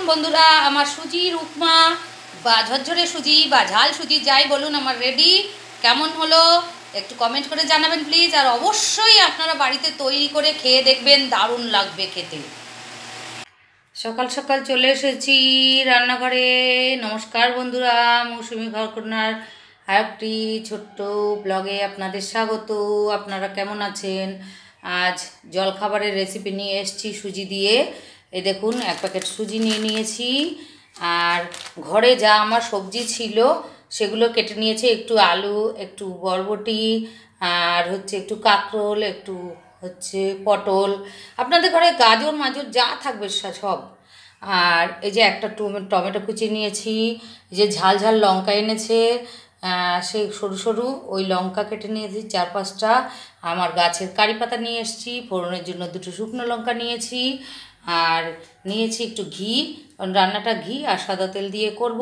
বন্ধুরা, আমার সুজির উপমা বা ঝরঝরে সুজি বা ঝাল সুজি যাই বলুন, আমার রেডি। কেমন হলো একটু কমেন্ট করে জানাবেন প্লিজ। আর অবশ্যই আপনারা বাড়িতে তৈরি করে খেয়ে দেখবেন, দারুণ লাগবে খেতে। সকাল সকাল চলে এসেছি রান্নাঘরে। নমস্কার বন্ধুরা, মৌসুমি ঘরকন্যার আরেকটি ছোট্ট ব্লগে আপনাদের স্বাগত। আপনারা কেমন আছেন? আজ জলখাবারের রেসিপি নিয়ে এসেছি সুজি দিয়ে। এই দেখুন, এক প্যাকেট সুজি নিয়ে নিয়েছি। আর ঘরে যা আমার সবজি ছিল সেগুলো কেটে নিয়েছি। একটু আলু, একটু বরবটি, আর একটু কাঁকরোল, একটু পটল, আপনাদের ঘরে গাজর মাজর যা থাকবে সব। আর এই যে একটা টমেটো কুচি নিয়েছি। এই যে ঝাল ঝাল লঙ্কা এনেছে, সেই সরু সরু ওই লঙ্কা কেটে নিয়েছি 4-5টা। আমার গাছের কারি পাতা নিয়ে এসেছি, ফোড়নের জন্য 2টো শুকনো লঙ্কা নিয়েছি। আর নিয়েছি একটু ঘি, কারণ রান্নাটা ঘি আর সাদা তেল দিয়ে করব।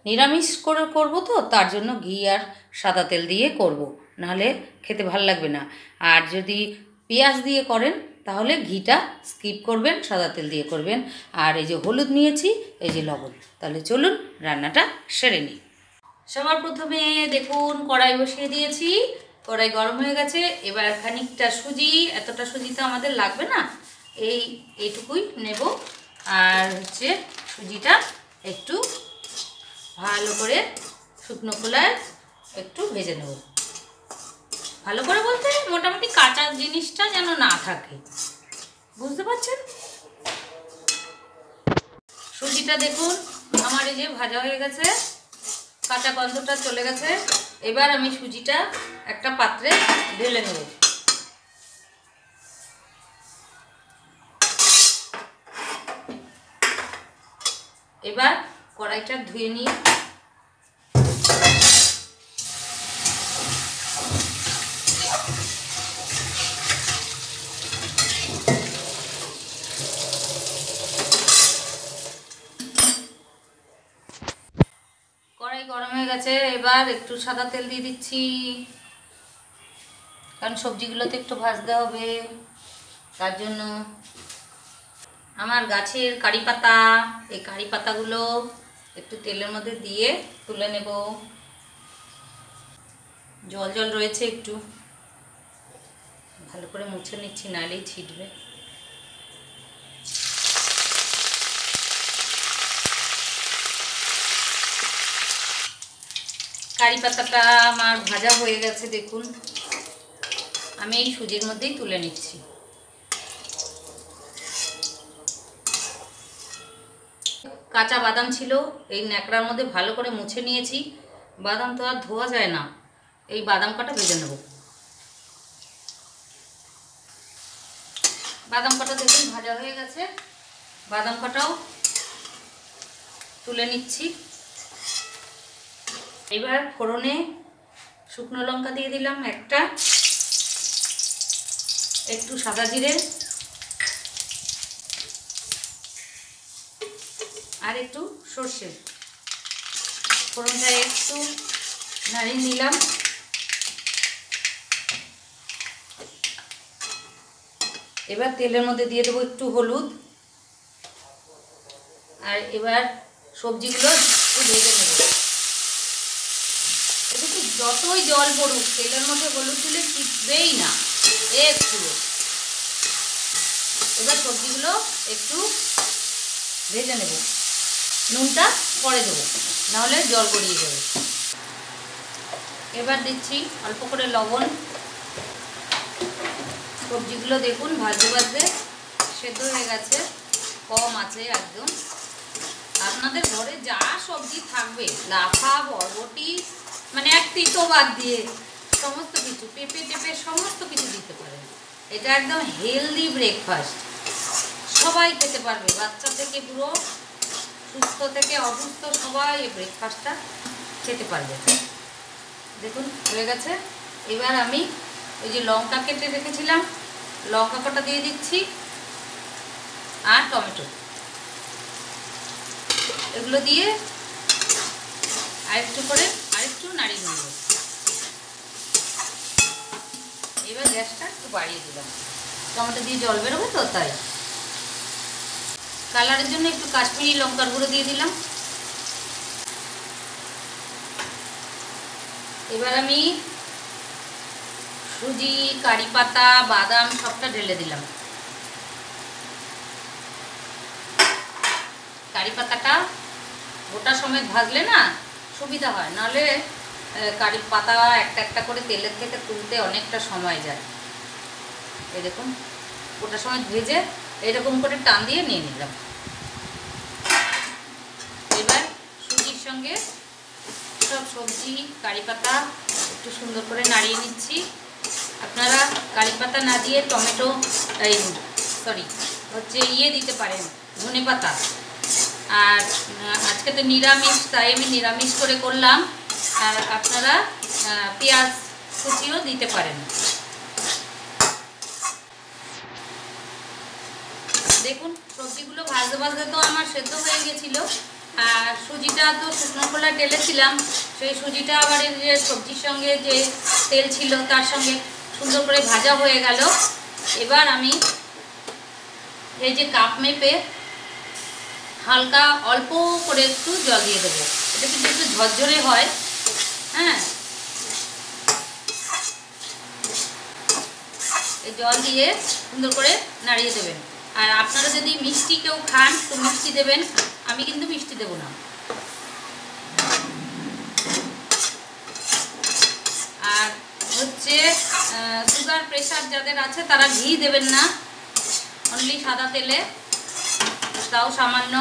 নিরামিষ করে করব, তো তার জন্য ঘি আর সাদা তেল দিয়ে করব, নাহলে খেতে ভাল লাগবে না। আর যদি পেঁয়াজ দিয়ে করেন তাহলে ঘিটা স্কিপ করবেন, সাদা তেল দিয়ে করবেন। আর এই যে হলুদ নিয়েছি, এই যে লবণ। তাহলে চলুন রান্নাটা সেরে নিই। সবার প্রথমে দেখুন কড়াই বসিয়ে দিয়েছি, কড়াই গরম হয়ে গেছে। এবার খানিকটা সুজি, এতটা সুজি তো আমাদের লাগবে না, এইটুকুই নেব। আর সুজিটা একটু ভালো করে শুকনো খোলায় একটু ভেজে নেব। ভালো করে বলতে মোটামুটি কাঁচা জিনিসটা যেন না থাকে, বুঝতে পারছেন? সুজিটা দেখুন আমার এই যে ভাজা হয়ে গেছে, কাঁচা গন্ধটা চলে গেছে। এবার আমি সুজিটা একটা পাত্রে ঢেলে নেব। এবার কড়াইটা ধুয়ে নিয়ে কড়াই গরম হয়ে গেছে। এবার একটু সাদা তেল দিয়ে দিচ্ছি, কারণ সবজিগুলোতে একটু ভাজতে হবে, তার জন্য। আমার গাছের কারি পাতা, এই কারি পাতাগুলো একটু তেলের মধ্যে দিয়ে তুলে নেব। জল জল রয়েছে, একটু ভালো করে মুছে নিচ্ছি, নাহলেই ছিটবে। কারি পাতাটা আমার ভাজা হয়ে গেছে, দেখুন। আমি এই সুজির মধ্যেই তুলে নিচ্ছি। কাঁচা বাদাম ছিল, এই ন্যাকড়ার মধ্যে ভালো করে মুছে নিয়েছি। বাদাম তো আর ধোয়া যায় না, এই বাদাম কটা ভেজে নেব। বাদাম কটা দেখুন ভাজা হয়ে গেছে, বাদাম কটাও তুলে নিচ্ছি। এবার ফোড়নে শুকনো লঙ্কা দিয়ে দিলাম একটা, একটু সাদা জিরে, আর একটু সর্ষে। ফোড়নটা একটু নাড়িয়ে নিলাম। এবার তেলের মধ্যে দিয়ে দেবো একটু হলুদ। আর এবার সবজিগুলো একটু ভেজে নেব। একটু যতই জল পড়ুক, তেলের মধ্যে হলুদ দিলে টিকবেই না একটু। এবার সবজিগুলো একটু ভেজে নেব, নুনটা পরে দেবো, নাহলে জল গড়িয়ে যাবে। এবার দিচ্ছি অল্প করে লবণ। সবজিগুলো দেখুন ভাজতে ভাজতে সেদ্ধ হয়ে গেছে, কম আছে একদম। আপনাদের ঘরে যা সবজি থাকবে, লাফা, বরবটি, মানে এক তিতো বাদ দিয়ে সমস্ত কিছু, পেঁপে টেপে সমস্ত কিছু দিতে পারেন। এটা একদম হেলদি ব্রেকফাস্ট, সবাই খেতে পারবে, বাচ্চা থেকে বুড়ো, সুস্থ থেকে অসুস্থ, সবাই এই ব্রেকফাস্টটা খেতে পারবে। দেখুন হয়ে গেছে। এবার আমি ওই যে লঙ্কা কেটে রেখেছিলাম, লঙ্কা কটা দিয়ে দিচ্ছি, আর টমেটো, এগুলো দিয়ে আরেকটু নাড়িয়ে নেব। এবার গ্যাসটা একটু বাড়িয়ে দিলাম, টমেটো দিয়ে জল বেরোবে তো তাই। কালারের জন্য একটু কাশ্মীরি লঙ্কার গুঁড়ো দিয়ে দিলাম। এবার আমি সুজি, কারি পাতা, বাদাম সবটা ঢেলে দিলাম। কারি পাতাটা গোটা সমেত ভাজলে না সুবিধা হয়, নাহলে কারি পাতা একটা একটা করে তেলের থেকে তুলতে অনেকটা সময় যায়। এই দেখুন গোটা সমেত ভেজে এরকম করে টান দিয়ে নিয়ে নিলাম। এবার সুজির সঙ্গে সব সবজি, কারি পাতা একটু সুন্দর করে নাড়িয়ে নিচ্ছি। আপনারা কারি পাতা না দিয়ে টমেটো দিতে পারেন, ধনেপাতা। আর আজকে তো নিরামিষ, তাই আমি নিরামিষ করে করলাম। আর আপনারা পেঁয়াজ কুচিও দিতে পারেন। দেখুন সবজিগুলো ভাজতে ভাজতে তো আমার সেদ্ধ হয়ে গেছিল। আর সুজিটা তো শুকনো খোলায় ঢেলেছিলাম, সেই সুজিটা আবার এই যে সবজির সঙ্গে যে তেল ছিল তার সঙ্গে সুন্দর করে ভাজা হয়ে গেল। এবার আমি এই যে কাপ মেপে হালকা অল্প করে একটু জল দিয়ে দেবো। এটা কিন্তু একটু ঝরঝরে হয়। হ্যাঁ, এই জল দিয়ে সুন্দর করে নাড়িয়ে দেবেন। আর আপনারা যদি মিষ্টি কেউ খান তো মিষ্টি দেবেন, আমি কিন্তু মিষ্টি দেব না। আর হচ্ছে সুগার প্রেশার যাদের আছে তারা ঘি দেবেন না, অনলি সাদা তেলে, তাও সামান্য।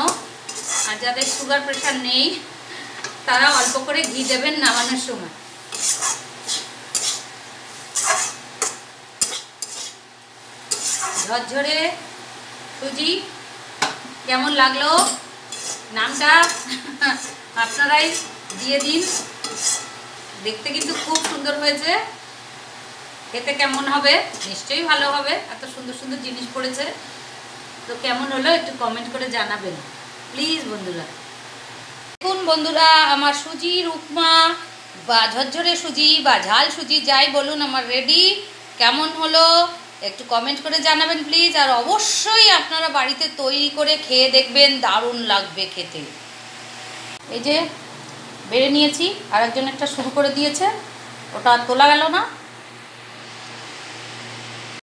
আর যাদের সুগার প্রেশার নেই তারা অল্প করে ঘি দেবেন নামানোর সময়। ঝরঝরে সুজি কেমন লাগলো নামটা আপনারাই দিয়ে দিন। দেখতে কিন্তু খুব সুন্দর হয়েছে, খেতে কেমন হবে? নিশ্চয়ই ভালো হবে, এত সুন্দর সুন্দর জিনিস পড়েছে। তো কেমন হলো একটু কমেন্ট করে জানাবেন প্লিজ বন্ধুরা। দেখুন বন্ধুরা, আমার সুজির উপমা বা ঝরঝরে সুজি বা ঝাল সুজি যাই বলুন আমার রেডি। কেমন হলো একটু কমেন্ট করে জানাবেন প্লিজ। আর অবশ্যই আপনারা বাড়িতে তৈরি করে খেয়ে দেখবেন, দারুণ লাগবে খেতে। এই যে বেড়ে নিয়েছি, আর একজন একটা শুরু করে দিয়েছে, ওটা তোলা গেল না।